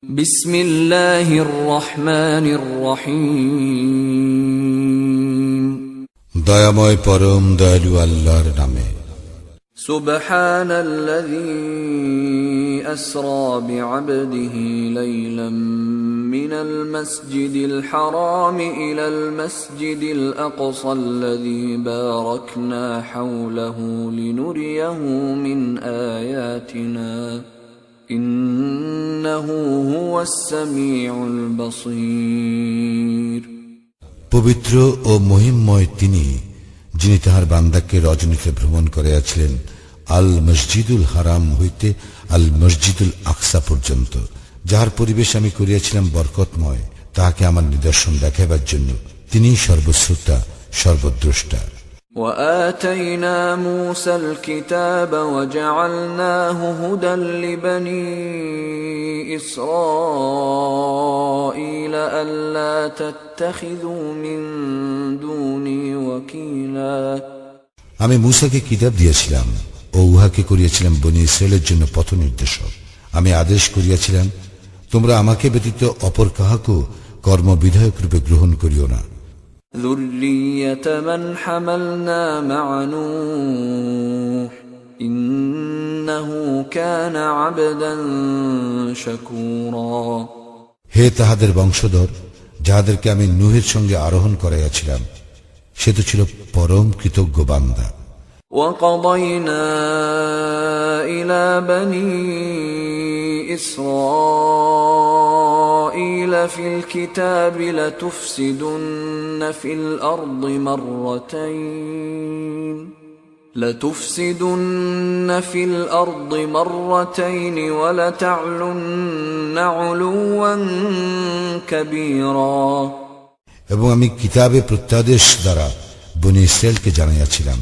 বিসমিল্লাহির রহমানির রহিম। দয়াময় পরম দয়ালু আল্লাহর নামে। সুবহানাল্লাযী আসরা বিআবদিহি লাইলাম মিনাল মাসজিদিল হারাম ইলাল মাসজিদিল আকসাল্লাযী বারাকনা হাওলাহু লিনুরিয়াহু মিন আয়াতিনা ইন্নাহু হুয়াস সামিউল বাসীর। পবিত্র ও মহিমময় তিনি, যিনি তাহার বান্দাকে রজনীতে ভ্রমণ করিয়াছিলেন আল মসজিদুল হারাম হইতে আল মসজিদুল আকসা পর্যন্ত, যাহার পরিবেশ আমি করিয়াছিলাম বরকতময়, তাহাকে আমার নিদর্শন দেখাইবার জন্য। তিনিই সর্বশ্রোতা, সর্বদ্রষ্টা। وآتينا موسى الكتاب وجعلناه هدى لبني إسرائيل ألا تتخذوا من دوني وكيلا। আমি মূসাকে কিতাব দিয়েছিলাম ও উহাকে করিয়াছিলাম বনী ইসরায়েলের জন্য পথ নির্দেশক। আমি আদেশ করিয়াছিলাম, তোমরা আমাকে ব্যতীত অপর কাহাকেও কর্মবিধায়ক রূপে গ্রহণ করিও না। ذُرِّيَّةَ مَنْ حَمَلْنَا مَعَ نُوحٍ إِنَّهُ كَانَ عَبْدًا شَكُورًا। হে তাহাদের বংশধর, যাহাদেরকে আমি নূহের সঙ্গে আরোহণ করাইয়াছিলাম, সে তো ছিল পরম কৃতজ্ঞ বান্দা। وَقَضَيْنَا إِلَى بَنِي إِسْرَائِيلَ فِي الْكِتَابِ لَتُفْسِدُنَّ فِي الْأَرْضِ مَرَّتَيْنِ وَلَتَعْلُنَّ عُلُوًّا كَبِيرًا। এবং আমি কিতাবে প্রত্যাদেশ দ্বারা বনী ইসরায়েলকে জানাইয়াছিলাম,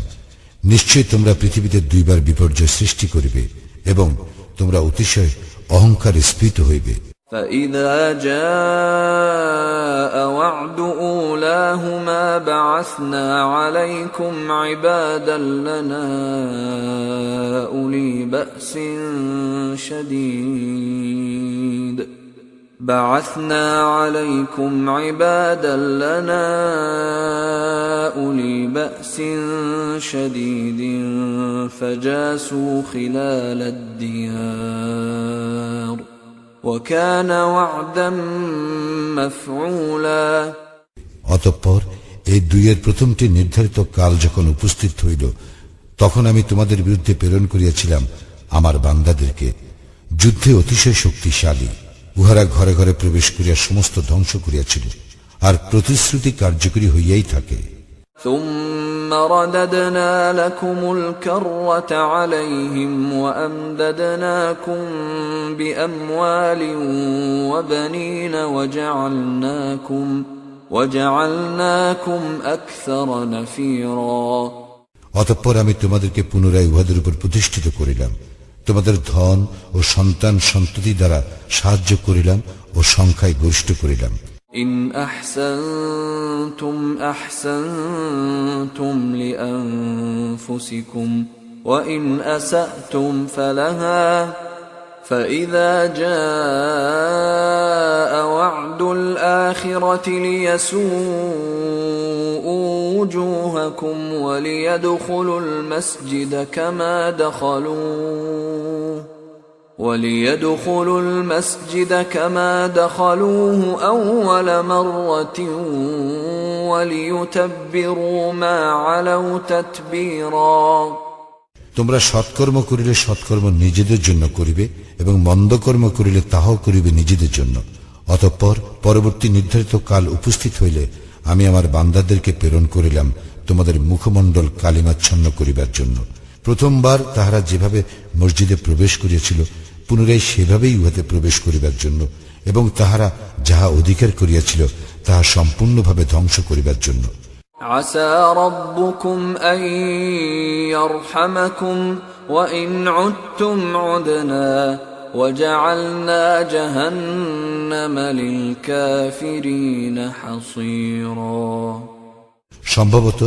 নিশ্চয় তোমরা পৃথিবীতে দুইবার বিপর্যয় সৃষ্টি করিবে এবং তোমরা অতিশয় অহংকার স্ফীত হইবে। فَإِذَا جَاءَ وَعْدُ أُولَاهُمَا بَعَثْنَا عَلَيْكُمْ عِبَادًا لَنَا أُولِي بَأْسٍ شديد فجاسوا خلال الديار وكان وعدا مفعولا। অতঃপর এই দুইয়ের প্রথমটি নির্ধারিত কাল যখন উপস্থিত হইল, তখন আমি তোমাদের বিরুদ্ধে প্রেরণ করিয়াছিলাম আমার বান্দাদেরকে, যুদ্ধে অতিশয় শক্তিশালী। উহারা ঘরে ঘরে প্রবেশ করিয়া সমস্ত ধ্বংস করিয়াছিল, আর প্রতিশ্রুতি কার্যকরী হইয়াই থাকে। ثم رددنا لكم الكرة عليهم وأمددناكم بأموال وبنين وجعلناكم أكثر نفيرا। অতঃপর আমি তোমাদেরকে পুনরায় উহাদের উপর প্রতিষ্ঠিত করিলাম, তোমাদের ধন ও সন্তান সন্ততি দ্বারা সাহায্য করিলাম ও সংখ্যায় গরিষ্ঠ করিলাম। إن أحسنتم أحسنتم لأنفسكم وإن أسأتم فلها فإذا جاء وعد الآخرة ليسوءوا وجوهكم وليدخلوا المسجد كما دخلوه أول مرة وليتبروا ما علوا تتبيرا। তোমরা সৎকর্ম করিলে সৎকর্ম নিজেদের জন্য করিবে এবং মন্দকর্ম করিলে তাহাও করিবে নিজেদের জন্য। অতঃপর পরবর্তী নির্ধারিত কাল উপস্থিত হইলে আমি আমার বান্দাদেরকে প্রেরণ করিলাম তোমাদের মুখমণ্ডল কালিমাচ্ছন্ন করিবার জন্য। প্রথমবার তাহারা যেভাবে মসজিদে প্রবেশ করিয়াছিল, পুনরায় সেভাবেই উহাতে প্রবেশ করিবার জন্য, এবং তাহারা যাহা অধিকার করিয়াছিল তাহা সম্পূর্ণভাবে ধ্বংস করিবার জন্য। আসা রাব্বুকুম আন ইয়ারহামাকুম ওয়া ইন উদতুম উদনা ওয়া জাআলনা জাহান্নামা লিল কাফিরিনা হাসীরা। সম্ভবত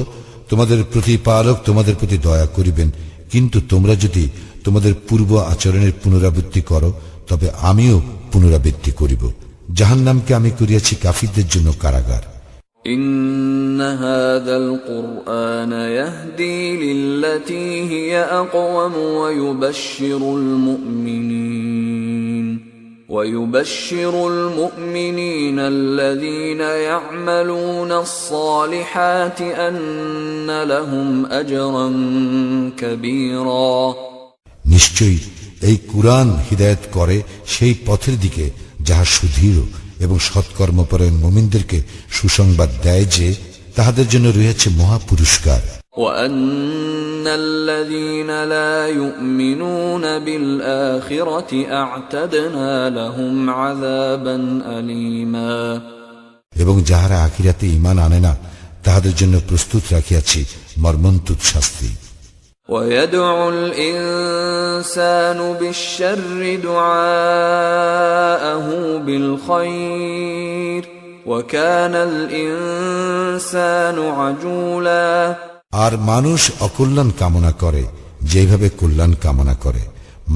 তোমাদের প্রতিপালক তোমাদের প্রতি দয়া করিবেন, কিন্তু তোমরা যদি তোমাদের পূর্ব আচরণের পুনরাবৃত্তি করো, তবে আমিও পুনরাবৃত্তি করিব। জাহান্নামকে আমি করিয়াছি কাফিরদের জন্য কারাগার। إن هذا القرآن يهدي للتي هي أقوم ويبشر المؤمنين الذين يعملون الصالحات أن لهم أجرا كبيرا নিশ্চয়ই এই কুরআন হিদায়াত করে সেই পথের দিকে যাহা সুদৃঢ় এবং সৎকর্মপরায়ণ মুমিনদেরকে সুসংবাদ দেয় যে তাহাদের জন্য রয়েছে মহা পুরস্কার। وأن الذين لا يؤمنون بالآخرة أعتدنا لهم عذابا أليما এবং যাহারা আখিরাতে ঈমান আনে না তাহাদের জন্য প্রস্তুত রাখিয়াছি মর্মন্তুদ শাস্তি। ويدعو الإنسان بالشر دعاءه بالخير وكان الإنسان عجولا আর মানুষ অকল্যাণ কামনা করে যেভাবে কল্যাণ কামনা করে,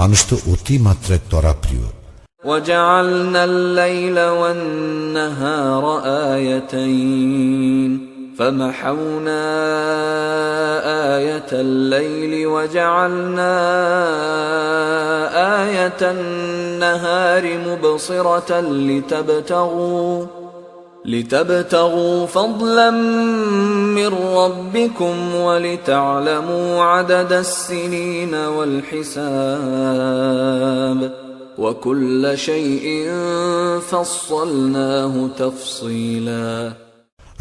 মানুষ তো অতি মাত্রায় তরাপ্রিয়। وجعلنا الليل والنهار آيتين فمحونا آية الليل وجعلنا آية النهار مبصرة لتبتغوا فضلا من ربكم ولتعلموا عدد السنين والحساب وكل شيء فصلناه تفصيلا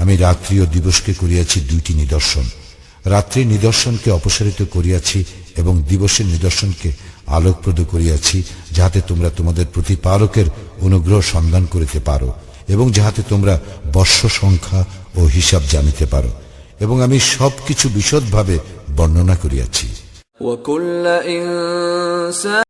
আমি রাত্রি ও দিবসকে করিয়াছি দুইটি নিদর্শন, রাত্রির নিদর্শনকে অপসারিত করিয়াছি এবং দিবসের নিদর্শনকে আলোকপ্রদ করিয়াছি, যাহাতে তোমরা তোমাদের প্রতিপালকের অনুগ্রহ সন্ধান করিতে পারো এবং যাহাতে তোমরা বর্ষ সংখ্যা ও হিসাব জানিতে পারো, এবং আমি সবকিছু বিশদভাবে বর্ণনা করিয়াছি।